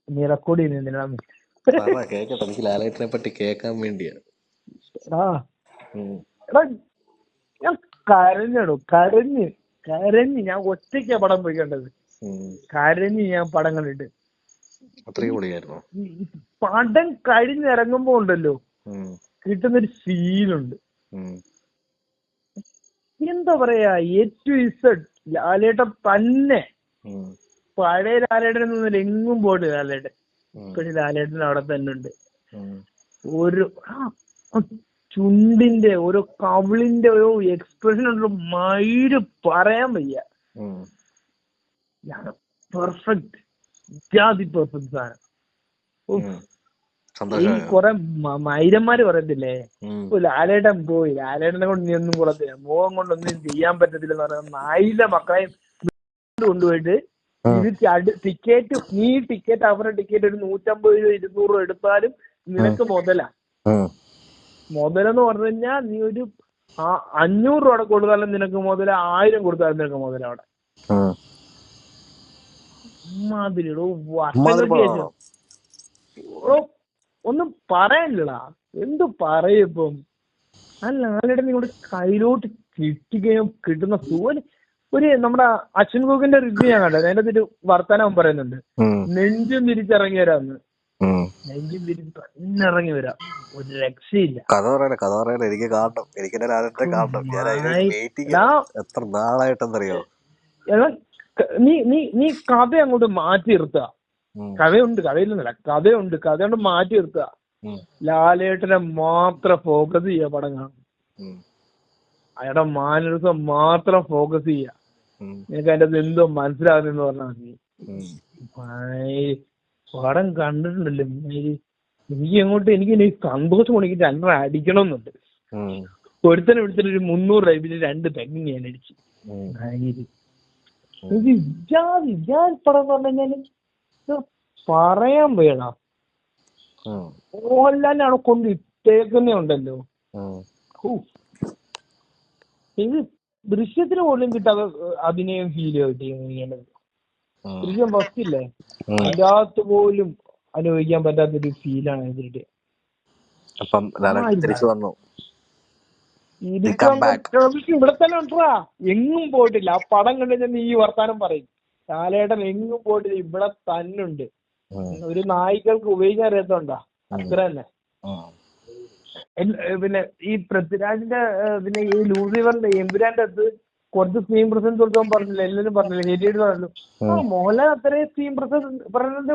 നീ റെക്കോർഡ് ചെയ്യുന്ന പറ കേക്കട്ടെ, എനിക്ക് ലാലേട്ടനെ പറ്റി കേൾക്കാൻ വേണ്ടിയാ. എടാ എടാ ഞാൻ കരഞ്ഞടോ, കരഞ്ഞ് ഞാൻ ഒറ്റയ്ക്കാ പടം പോയിക്കേണ്ടത്. കരഞ്ഞ് ഞാൻ പടം കണ്ടിട്ട് അത്രയും പൊളിയായിരുന്നോ? പടം കഴിഞ്ഞിറങ്ങുമ്പോ ഉണ്ടല്ലോ കിട്ടുന്നൊരു ഫീലുണ്ട്. എന്താ പറയാ, ലാലേട്ടൻ തന്നെ. പഴയ ലാലേട്ടൻ എന്നൊന്നും എങ്ങും പോയിട്ട് ലാലേട്ടൻ ഇപ്പഴും ലാലേട്ടൻ അവിടെ തന്നെ ഉണ്ട്. ഒരു ചുണ്ടിന്റെ ഓരോ കവിളിന്റെ ഓരോ എക്സ്പ്രഷൻ ഉണ്ടല്ലോ, മയില് പറയാൻ വയ്യ. പെർഫെക്റ്റ്, ജാതി പെർഫെക്റ്റ് സാധനം. ഈ കൊറേ മൈരന്മാര് പറയത്തില്ലേ, ലാലേട്ടൻ പോയി, ലാലേട്ടനെ കൊണ്ട് നീ ഒന്നും കൊള്ളത്തില്ല, മോഹം കൊണ്ടൊന്നും ചെയ്യാൻ പറ്റത്തില്ലെന്ന് പറഞ്ഞ നായിലെ മക്കളെ കൊണ്ടുപോയിട്ട് ടിക്കറ്റ്, നീ ടിക്കറ്റ് അവരുടെ ടിക്കറ്റ് ഒരു 150 രൂപ 200 രൂപ എടുത്താലും നിനക്ക് മുതലെന്ന് പറഞ്ഞു കഴിഞ്ഞാൽ നീ ഒരു 500 രൂപ കൊടുത്താലും നിനക്ക് മുതല, 1000 കൊടുത്താലും നിനക്ക് മുതല. അവിടെ വർഷങ്ങൾക്ക് ശേഷം ഒന്നും പറയാനില്ലടാ. എന്തു പറയും അല്ല ലാലേട്ടൻ ഇങ്ങോട്ട് കയ്യിലോട്ട് കിട്ടുന്ന സുഖം. ഒരു നമ്മുടെ അശ്വിൻ ഗോകിന്റെ റിവ്യൂ ഞാൻ കണ്ടത്, അതിന്റെ ഒരു വർത്തമാനം പറയുന്നുണ്ട്, നെഞ്ചും തിരിച്ചിറങ്ങി വരാന്ന്. നെഞ്ചും തിരിച്ച് തന്നെ ഇറങ്ങി വരാം, ഒരു രക്ഷയില്ല. കഥ പറയണ എനിക്ക് കാണണം, എനിക്ക് എത്ര നാളായിട്ടെന്നറിയോ. നീ കഥ അങ്ങോട്ട് മാറ്റി നിർത്തുക. കഥയില്ലെന്നല്ല, കഥ മാറ്റി നിർത്തുക. ലാലേട്ടനെ മാത്രം ഫോക്കസ് ചെയ്യുക പടം കാണും. അയാളുടെ മാനസം മാത്രം ഫോക്കസ് ചെയ്യുക. നിനക്ക് അതിന്റെ എന്തോ മനസ്സിലാകുന്നെന്ന് പറഞ്ഞാൽ മതി. പടം കണ്ടിട്ടുണ്ടല്ലോ, എനിക്ക് സന്തോഷം ഉണ്ടെങ്കിൽ 2 അടിക്കണമെന്നുണ്ട്. ഒരുത്തനെ വിളിച്ചിട്ട് ഒരു 300 രൂപ 2 പെഗ്ഗിങ് ഞാൻ അടിച്ചു. എനിക്ക് പടം എന്ന് പറഞ്ഞു കഴിഞ്ഞാല് പറയാൻ വേണ. മോഹൻലാലിനെ അവിടെ കൊണ്ട് ഇട്ടേക്കുന്നേ ഉണ്ടല്ലോ, ഇത് ദൃശ്യത്തിന് പോലും കിട്ടാതെ അഭിനയം ഫീൽ കിട്ടിയത്. ദൃശ്യം ഫസ്റ്റില്ലേ, അതിന്റെ അകത്ത് പോലും അനുഭവിക്കാൻ പറ്റാത്തൊരു ഫീലാണ് ഇതിന്റെ. ഇവിടെ തന്നെ ഉണ്ടാ, എങ്ങും പോയിട്ടില്ല. ആ പടം കണ്ടുകഴിഞ്ഞാൽ ഈ വർത്താനം പറയും, ലാലേട്ടൻ എങ്ങും പോയിട്ടില്ല, ഇവിടെ തന്നെ ഉണ്ട്. ഒരു നായ്ക്കൾക്ക് ഉപയോഗിക്കാൻ അറിയാത്തോണ്ടാ, അത്ര തന്നെ. പിന്നെ ഈ പൃഥ്വിരാജിന്റെ പിന്നെ ഈ ലൂസിഫറിന്റെ എമ്പുരാന്റെ അടുത്ത് കുറച്ച് സ്ക്രീൻ പ്രസൻസ് കൊടുക്കാൻ പറഞ്ഞില്ല, എല്ലാവരും പറഞ്ഞില്ല, ശരിയായിട്ട് പറഞ്ഞു. മോഹൻലാൽ അത്രയും സ്ക്രീൻ പ്രസൻസ്